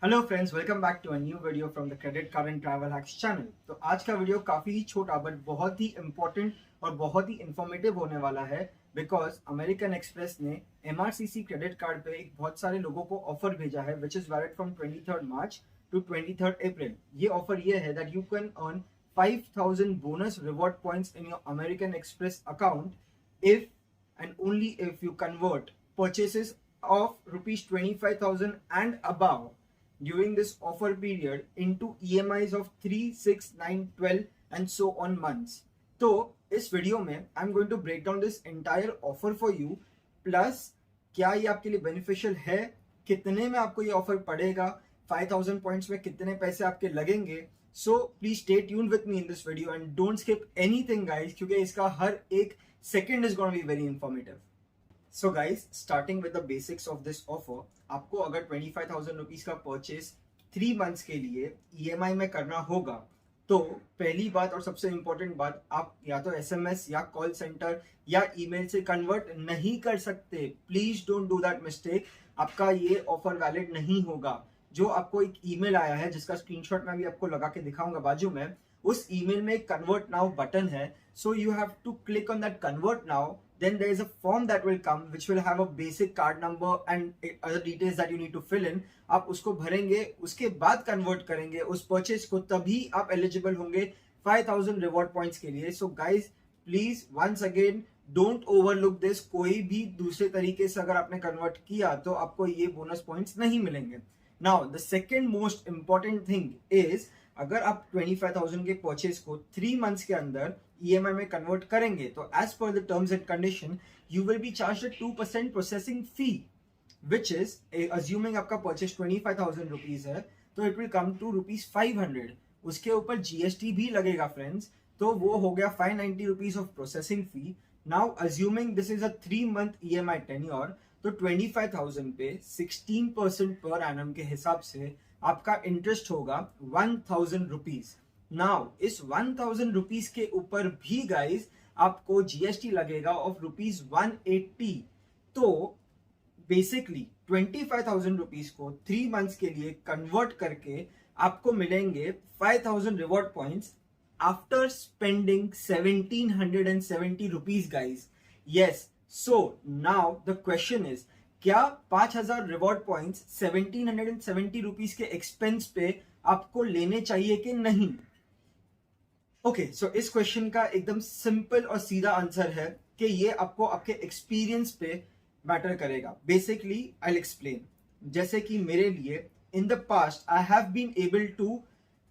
Hello friends, welcome back to a new video from the credit card and travel hacks channel. तो आज का video काफ़ी ही छोटा but बहुत ही इंपॉर्टेंट और बहुत ही इंफॉर्मेटिव होने वाला है। बिकॉज अमेरिकन एक्सप्रेस ने एमआरसीसी क्रेडिट कार्ड पे एक बहुत सारे लोगों को ऑफर भेजा है which is valid from 23 March two 23 अप्रैल। ये ऑफर ये है that you can earn 5000 bonus reward points in your American express account if and only if you convert purchases of rupees 25,000 and above during this offer period into EMIs of 3, 6, 9, 12 and so on months. तो इस video में I am going to break down this entire offer for you, plus क्या ये आपके लिए beneficial है, कितने में आपको ये ऑफर पड़ेगा, 5000 पॉइंट्स में कितने पैसे आपके लगेंगे। So please stay tuned with me in this video and don't skip anything guys, क्योंकि इसका हर एक second is gonna be very informative. So guys, starting with the basics of this offer, आपको अगर 25,000 रुपीज का परचेज 3 मंथ्स के लिए EMI में करना होगा तो पहली बात और सबसे इंपॉर्टेंट बात, आप या तो एसएमएस या कॉल सेंटर या ईमेल से कन्वर्ट नहीं कर सकते। Please don't do that mistake. आपका ये ऑफर वैलिड नहीं होगा। जो आपको एक ईमेल आया है जिसका स्क्रीनशॉट मैं भी आपको लगा के दिखाऊंगा बाजू में, उस ईमेल में एक कन्वर्ट नाउ बटन है। So you have to click on that convert now, then there is a form that will come which will have a basic card number and other details that you need to fill in. आप उसको भरेंगे, उसके बाद convert करेंगे उस purchase को, तभी आप एलिजिबल होंगे 5000 रिवॉर्ड पॉइंट्स के लिए। So guys please once again don't overlook this. कोई भी दूसरे तरीके से अगर आपने कन्वर्ट किया तो आपको ये बोनस पॉइंट्स नहीं मिलेंगे। Now the second most important thing is, अगर आप 25,000 के परचेज को 3 मंथ्स के अंदर ईएमआई में कन्वर्ट करेंगे तो as per the terms and condition you will be charge 2% processing fee, which is assuming आपका परचेज 25,000 रुपीज है तो इट विल कम टू ₹500। उसके ऊपर जीएसटी भी लगेगा फ्रेंड्स, तो वो हो गया 590 rupees of processing fee. Now assuming this is a 3 month EMI tenure, तो 25,000 पे 16% पर एनम के हिसाब से आपका इंटरेस्ट होगा 1000 रुपीज। नाउ इस 1000 रुपीज के ऊपर भी गाइज आपको जीएसटी लगेगा ऑफ ₹180। तो बेसिकली 25,000 रुपीज को 3 मंथ्स के लिए कन्वर्ट करके आपको मिलेंगे 5000 reward points after spending 1770 rupees guys. Yes, so now the question is, क्या 5000 रिवॉर्ड पॉइंट्स 1770 रुपीज के एक्सपेंस पे आपको लेने चाहिए कि नहीं? ओके, सो इस क्वेश्चन का एकदम सिंपल और सीधा आंसर है कि ये आपको आपके एक्सपीरियंस पे मैटर करेगा। Basically I will explain. जैसे कि मेरे लिए in the past I have been able to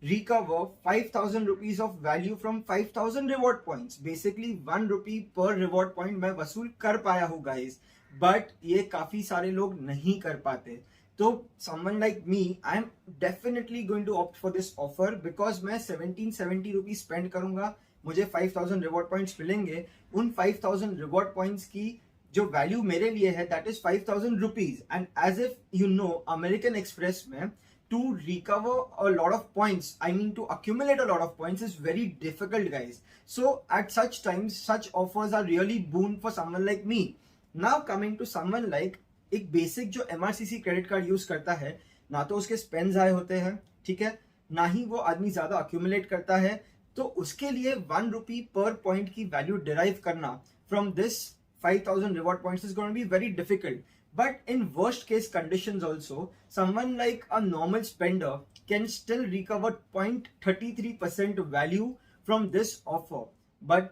recover 5000 rupees of value from 5000 reward points. Basically 1 rupee per reward point मैं वसूल कर पाया हूँ guys, but ये काफी सारे लोग नहीं कर पाते। तो someone like me, I am definitely going to opt for this offer because मैं 1770 rupees spend करूंगा, मुझे 5000 reward points मिलेंगे। उन 5000 reward points की जो वैल्यू मेरे लिए है that is 5000 rupees. And as if you know, American Express में to recover a lot of points, I mean to accumulate a lot of points, is very difficult guys. So at such times such offers are really boon for someone like me. Now coming to someone like, एक basic जो MRCC credit card use करता है, ना तो उसके spends आए होते हैं, ठीक है, ना ही वो आदमी ज्यादा अक्यूमुलेट करता है, तो उसके लिए 1 रुपी पर पॉइंट की वैल्यू डिराइव करना from this 5000 reward points is going to be very difficult. But in worst case conditions also, someone like a normal spender can still recover 0.33% value from this offer. But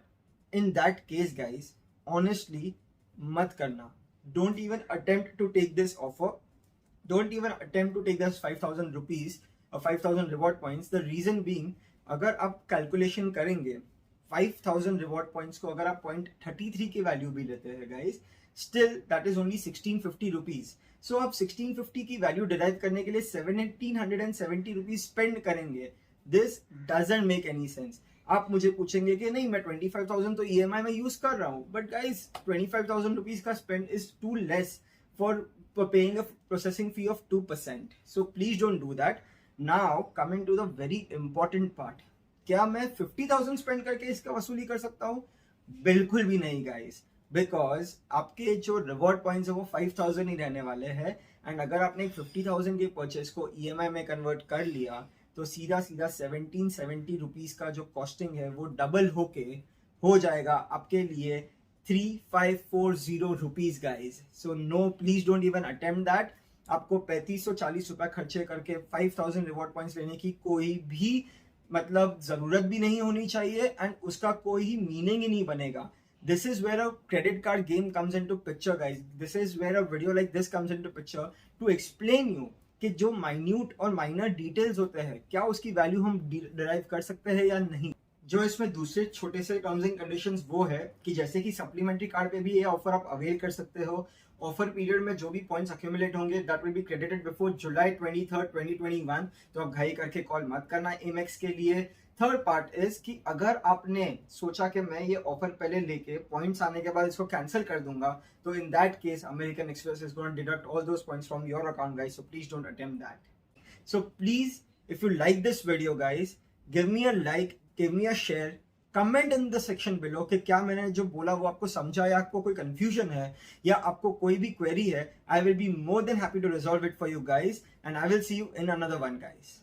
in that case guys, honestly mat karna. Don't even attempt to take this offer. Don't even attempt to take this 5000 rupees or 5000 reward points. The reason being, अगर आप calculation करेंगे 5000 reward points को अगर आप 0.33 की value भी लेते हैं guys, still that is only 1650 rupees. सो आप 1650 की वैल्यू डिराइव करने के लिए 1770 रुपीज स्पेंड करेंगे। This doesn't make any sense. आप मुझे पूछेंगे कि नहीं, मैं 25,000 तो ईएमआई में यूज कर रहा हूं, बट गाइस 25,000 रुपीज का spend is too less for paying a processing fee of 2%. So please don't do that. Now coming to the very important part, क्या मैं 50,000 स्पेंड करके इसका वसूली कर सकता हूं? बिल्कुल भी नहीं गाइस, बिकॉज आपके जो रिवॉर्ड पॉइंट्स है वो 5000 ही रहने वाले हैं एंड अगर आपने 50,000 के परचेज को EMI में कन्वर्ट कर लिया तो सीधा सीधा 1770 रुपीज का जो कॉस्टिंग है वो डबल होके हो जाएगा आपके लिए 3540 rupees guys. So no, please don't even attempt that. आपको 3540 रुपए खर्चे करके 5000 रिवॉर्ड पॉइंट्स लेने की कोई भी मतलब जरूरत भी नहीं होनी चाहिए एंड उसका कोई ही मीनिंग ही नहीं बनेगा. This is where a credit card game comes into picture, guys. This is where a video like this comes into picture to explain you कि जो माइन्यूट और माइनर डिटेल्स होते हैं क्या उसकी वैल्यू हम डिराइव कर सकते हैं या नहीं. जो इसमें दूसरे छोटे से टर्म्स एंड कंडीशंस वो है कि जैसे कि सप्लीमेंट्री कार्ड पे भी ये ऑफर आप अवेल कर सकते हो. ऑफर पीरियड में जो भी पॉइंट्स अक्यूमुलेट होंगे that will be credited before जुलाई 23, 2021. तो आप घाई करके कॉल मत करना एमएक्स के लिए. थर्ड पार्ट इज कि अगर आपने सोचा कि मैं ये ऑफर पहले लेके पॉइंट्स आने के बाद इसको कैंसिल कर दूंगा तो in that case American Express is going to deduct all those points from your account guys. So please don't attempt that. So please if you like this video guys, give me a like, give me a share, comment in the section below कि क्या मैंने जो बोला वो आपको समझा या आपको कोई कंफ्यूजन है या आपको कोई भी क्वेरी है. I will be more than happy to resolve it for you guys and I will see you in another one guys.